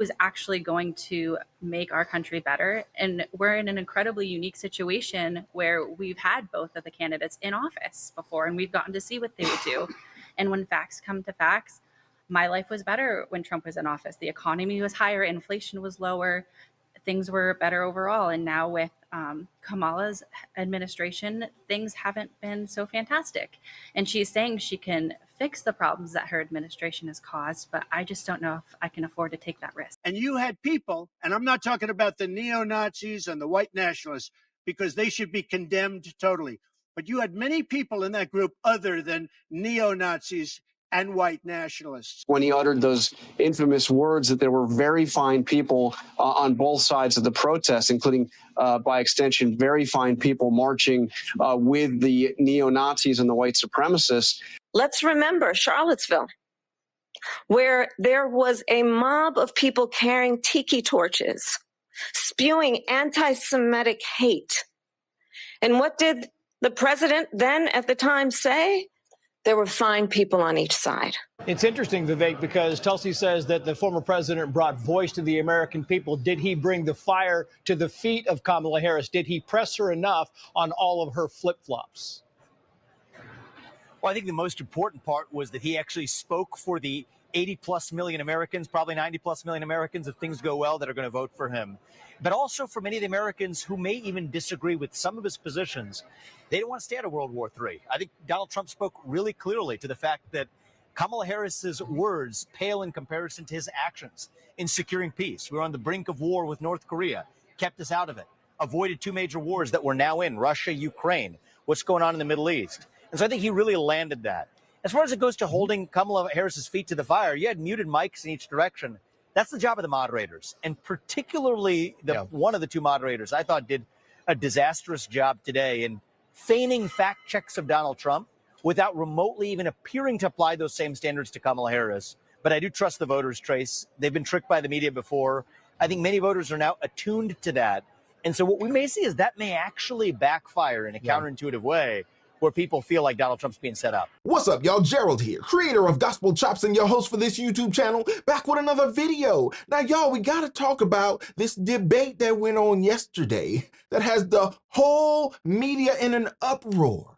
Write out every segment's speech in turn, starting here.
was actually going to make our country better. And we're in an incredibly unique situation where we've had both of the candidates in office before, and we've gotten to see what they would do. And when facts come to facts, my life was better when Trump was in office. The economy was higher, inflation was lower, things were better overall. And now with Kamala's administration, things haven't been so fantastic. And she's saying she can fix the problems that her administration has caused, but I just don't know if I can afford to take that risk. And you had people, and I'm not talking about the neo-Nazis and the white nationalists, because they should be condemned totally. But you had many people in that group other than neo-Nazis and white nationalists. When he uttered those infamous words that there were very fine people on both sides of the protest, including, by extension, very fine people marching with the neo-Nazis and the white supremacists. Let's remember Charlottesville, where there was a mob of people carrying tiki torches, spewing anti-Semitic hate. And what did the president then at the time say? There were fine people on each side. It's interesting, Vivek, because Tulsi says that the former president brought voice to the American people. Did he bring the fire to the feet of Kamala Harris? Did he press her enough on all of her flip-flops? Well, I think the most important part was that he actually spoke for the 80-plus million Americans, probably 90-plus million Americans, if things go well, that are going to vote for him. But also for many of the Americans who may even disagree with some of his positions. They don't want to stay out of World War III. I think Donald Trump spoke really clearly to the fact that Kamala Harris's words pale in comparison to his actions in securing peace. We were on the brink of war with North Korea, kept us out of it, avoided two major wars that we're now in, Russia, Ukraine, what's going on in the Middle East. And so I think he really landed that. As far as it goes to holding Kamala Harris's feet to the fire, you had muted mics in each direction. That's the job of the moderators. And particularly one of the two moderators, I thought, did a disastrous job today in feigning fact checks of Donald Trump without remotely even appearing to apply those same standards to Kamala Harris. But I do trust the voters, Trace. They've been tricked by the media before. I think many voters are now attuned to that. And so what we may see is that may actually backfire in a counterintuitive way, where people feel like Donald Trump's being set up. What's up, y'all? Gerald here, creator of Gospel Chops and your host for this YouTube channel, back with another video. Now, y'all, we got to talk about this debate that went on yesterday that has the whole media in an uproar.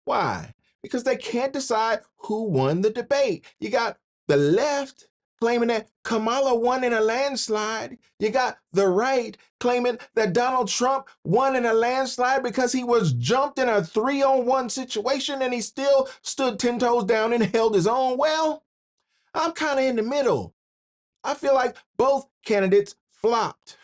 Why? Because they can't decide who won the debate. You got the left claiming that Kamala won in a landslide. You got the right claiming that Donald Trump won in a landslide because he was jumped in a 3-on-1 situation and he still stood 10 toes down and held his own. Well, I'm kind of in the middle. I feel like both candidates flopped.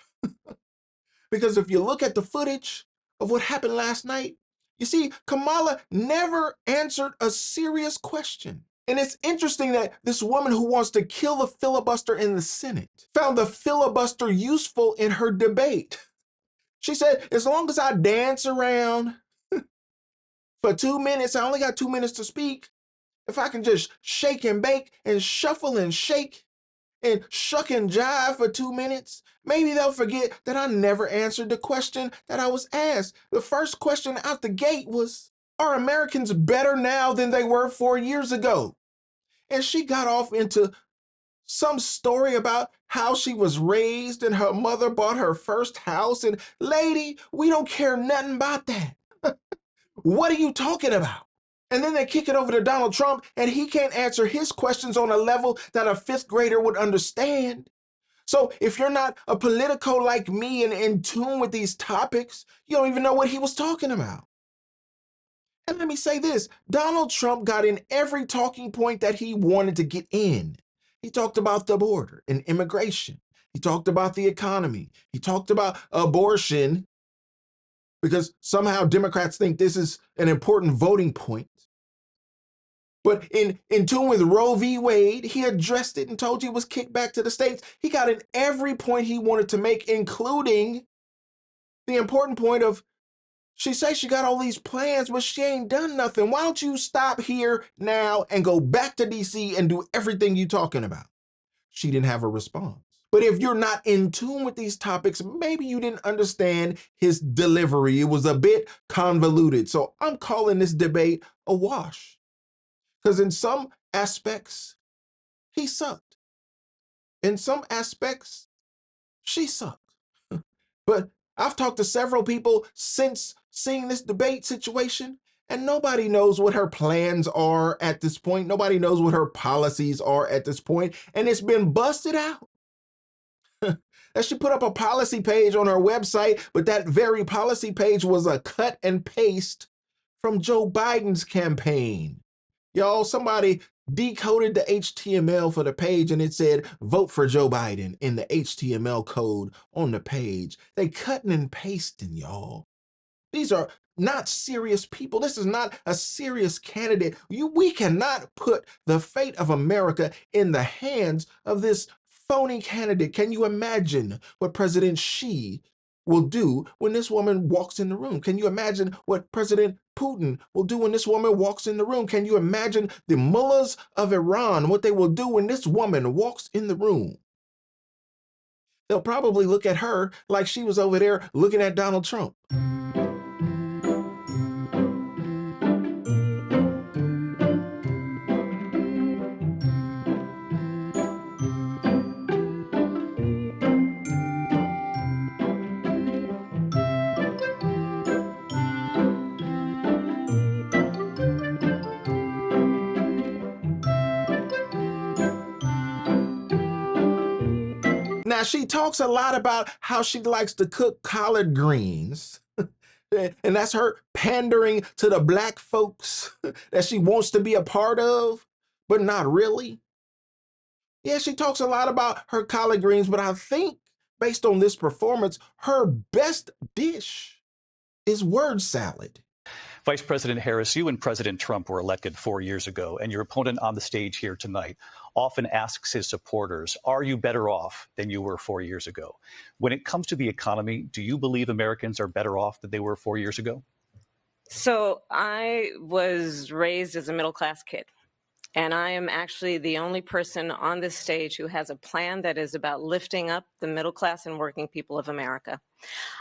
Because if you look at the footage of what happened last night, you see Kamala never answered a serious question. And it's interesting that this woman who wants to kill the filibuster in the Senate found the filibuster useful in her debate. She said, as long as I dance around for 2 minutes, I only got 2 minutes to speak. If I can just shake and bake and shuffle and shake and shuck and jive for 2 minutes, maybe they'll forget that I never answered the question that I was asked. The first question out the gate was, are Americans better now than they were 4 years ago? And she got off into some story about how she was raised and her mother bought her first house. And lady, we don't care nothing about that. What are you talking about? And then they kick it over to Donald Trump and he can't answer his questions on a level that a 5th grader would understand. So if you're not a politico like me and in tune with these topics, you don't even know what he was talking about. And let me say this, Donald Trump got in every talking point that he wanted to get in. He talked about the border and immigration. He talked about the economy. He talked about abortion because somehow Democrats think this is an important voting point. But in tune with Roe v. Wade, he addressed it and told you it was kicked back to the states. He got in every point he wanted to make, including the important point of, she says she got all these plans, but she ain't done nothing. Why don't you stop here now and go back to DC and do everything you're talking about? She didn't have a response. But if you're not in tune with these topics, maybe you didn't understand his delivery. It was a bit convoluted. So I'm calling this debate a wash. Because in some aspects, he sucked. in some aspects, she sucked. But I've talked to several people since seeing this debate situation, and nobody knows what her plans are at this point. Nobody knows what her policies are at this point, and it's been busted out. That she put up a policy page on her website, but that very policy page was a cut and paste from Joe Biden's campaign. Y'all, somebody decoded the HTML for the page and it said, vote for Joe Biden in the HTML code on the page. They cutting and pasting, y'all. These are not serious people. This is not a serious candidate. We cannot put the fate of America in the hands of this phony candidate. Can you imagine what President Xi will do when this woman walks in the room? Can you imagine what President Putin will do when this woman walks in the room? Can you imagine the mullahs of Iran, what they will do when this woman walks in the room? They'll probably look at her like she was over there looking at Donald Trump. Now, she talks a lot about how she likes to cook collard greens. And that's her pandering to the black folks that she wants to be a part of, but not really. Yeah, she talks a lot about her collard greens, but I think based on this performance, her best dish is word salad. Vice President Harris, you and President Trump were elected 4 years ago, and your opponent on the stage here tonight often asks his supporters, are you better off than you were 4 years ago? When it comes to the economy, do you believe Americans are better off than they were 4 years ago? So I was raised as a middle-class kid. And I am actually the only person on this stage who has a plan that is about lifting up the middle class and working people of America.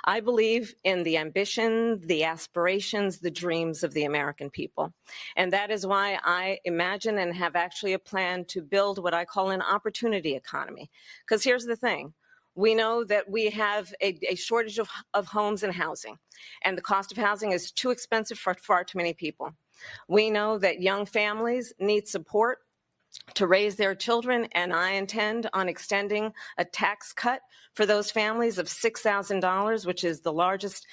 I believe in the ambition, the aspirations, the dreams of the American people. And that is why I imagine and have actually a plan to build what I call an opportunity economy. Because here's the thing. We know that we have a shortage of homes and housing, and the cost of housing is too expensive for far too many people. We know that young families need support to raise their children, and I intend on extending a tax cut for those families of $6,000, which is the largest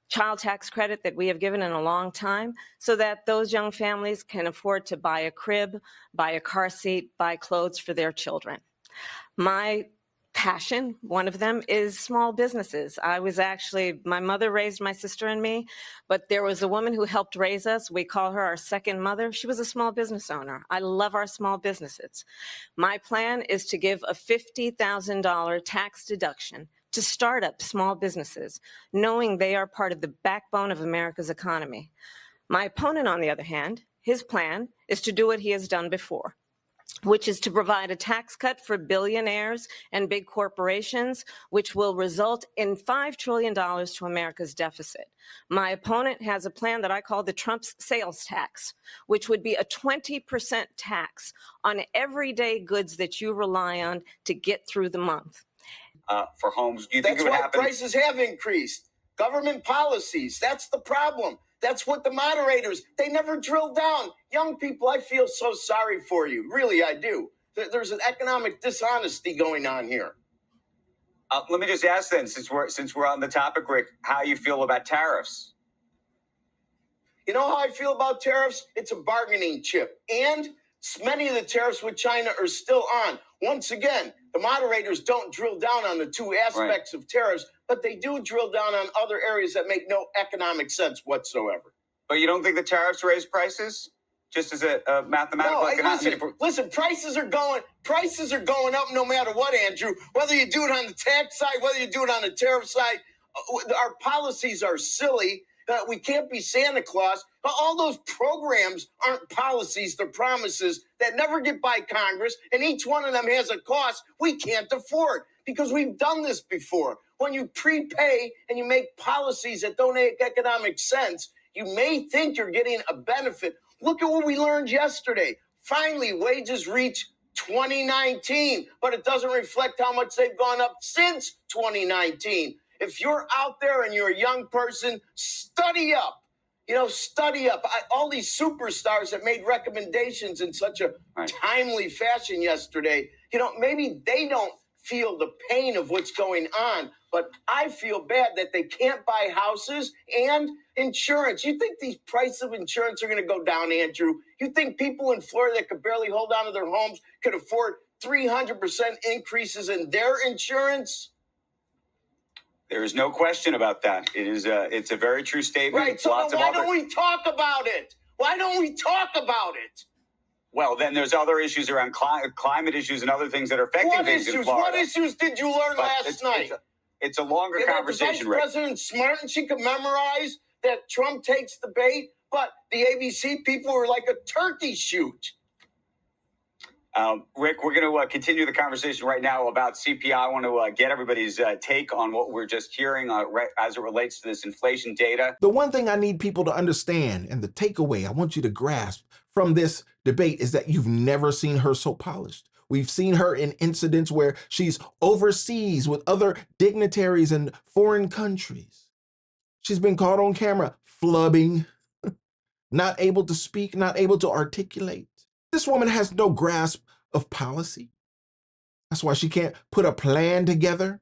child tax credit that we have given in a long time, so that those young families can afford to buy a crib, buy a car seat, buy clothes for their children. My passion, one of them, is small businesses. My mother raised my sister and me, but there was a woman who helped raise us. We call her our second mother. She was a small business owner. I love our small businesses. My plan is to give a $50,000 tax deduction to start up small businesses, knowing they are part of the backbone of America's economy. My opponent, on the other hand, his plan is to do what he has done before, which is to provide a tax cut for billionaires and big corporations, which will result in $5 trillion to America's deficit. My opponent has a plan that I call the Trump's sales tax, which would be a 20% tax on everyday goods that you rely on to get through the month. For homes, do you think it would happen? That's why prices have increased. Government policies, that's the problem. That's what the moderators, they never drill down. Young people, I feel so sorry for you. Really, I do. There's an economic dishonesty going on here. Let me just ask then, since we're on the topic, Rick, how you feel about tariffs? You know how I feel about tariffs? It's a bargaining chip. And many of the tariffs with China are still on. Once again, the moderators don't drill down on the two aspects of tariffs, but they do drill down on other areas that make no economic sense whatsoever. But you don't think the tariffs raise prices? Just as a mathematical economic... Listen, prices are going up no matter what, Andrew. Whether you do it on the tax side, whether you do it on the tariff side, our policies are silly. We can't be Santa Claus. All those programs aren't policies, they're promises that never get by Congress, and each one of them has a cost we can't afford because we've done this before. When you prepay and you make policies that don't make economic sense, you may think you're getting a benefit. Look at what we learned yesterday. Finally, wages reach 2019, but it doesn't reflect how much they've gone up since 2019. If you're out there and you're a young person, study up. Study up. All these superstars that made recommendations in such a timely fashion yesterday, maybe they don't feel the pain of what's going on, but I feel bad that they can't buy houses and insurance. You think these prices of insurance are going to go down, Andrew? You think people in Florida that could barely hold on to their homes could afford 300% increases in their insurance? There is no question about that. It's a very true statement. Right. So why don't we talk about it? Why don't we talk about it? Well, then there's other issues around climate issues and other things that are affecting things in Florida. What issues did you learn last night? It's a longer conversation, the Vice President smart and she could memorize that Trump takes the bait, but the ABC people were like a turkey shoot. Rick, we're going to continue the conversation right now about CPI. I want to get everybody's take on what we're just hearing as it relates to this inflation data. The one thing I need people to understand, and the takeaway I want you to grasp from this debate, is that you've never seen her so polished. We've seen her in incidents where she's overseas with other dignitaries in foreign countries. She's been caught on camera flubbing, not able to speak, not able to articulate. This woman has no grasp of policy. That's why she can't put a plan together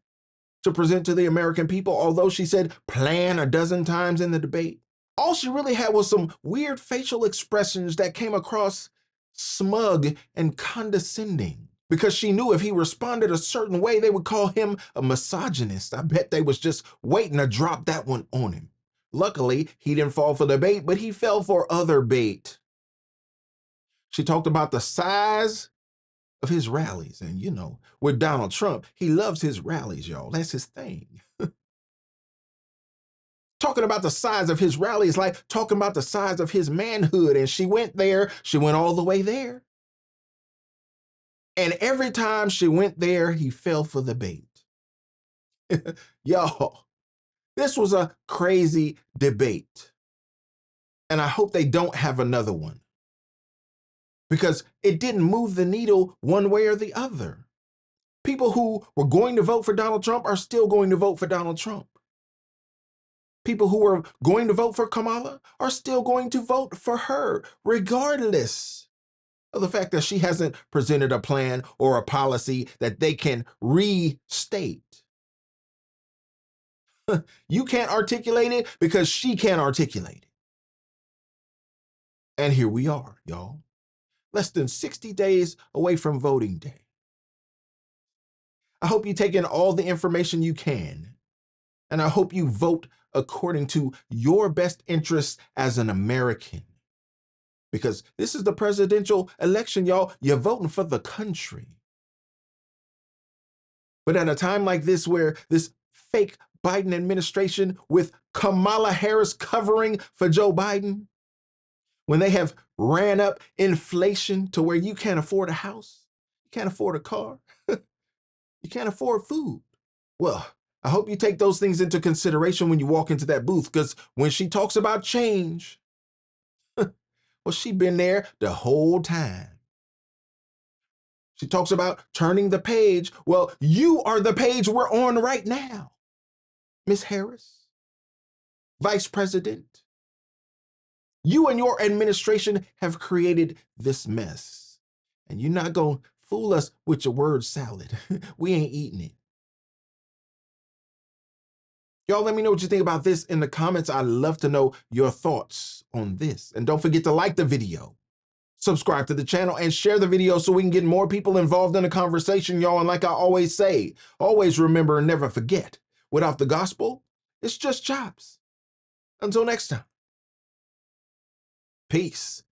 to present to the American people, although she said plan a dozen times in the debate. All she really had was some weird facial expressions that came across smug and condescending, because she knew if he responded a certain way, they would call him a misogynist. I bet they was just waiting to drop that one on him. Luckily, he didn't fall for the bait, but he fell for other bait. She talked about the size of his rallies. And with Donald Trump, he loves his rallies, y'all. That's his thing. Talking about the size of his rallies, like talking about the size of his manhood. And she went there. She went all the way there. And every time she went there, he fell for the bait. Y'all, this was a crazy debate. And I hope they don't have another one, because it didn't move the needle one way or the other. People who were going to vote for Donald Trump are still going to vote for Donald Trump. People who were going to vote for Kamala are still going to vote for her, regardless of the fact that she hasn't presented a plan or a policy that they can restate. You can't articulate it because she can't articulate it. And here we are, y'all. Less than 60 days away from voting day. I hope you take in all the information you can, and I hope you vote according to your best interests as an American. Because this is the presidential election, y'all. You're voting for the country. But at a time like this, where this fake Biden administration with Kamala Harris covering for Joe Biden, when they have ran up inflation to where you can't afford a house, you can't afford a car, you can't afford food. Well, I hope you take those things into consideration when you walk into that booth, because when she talks about change, well, she's been there the whole time. She talks about turning the page. Well, you are the page we're on right now, Miss Harris, Vice President. You and your administration have created this mess, and you're not going to fool us with your word salad. We ain't eating it. Y'all, let me know what you think about this in the comments. I'd love to know your thoughts on this. And don't forget to like the video, subscribe to the channel, and share the video so we can get more people involved in the conversation, y'all. And like I always say, always remember and never forget, without the gospel, it's just chops. Until next time. Peace.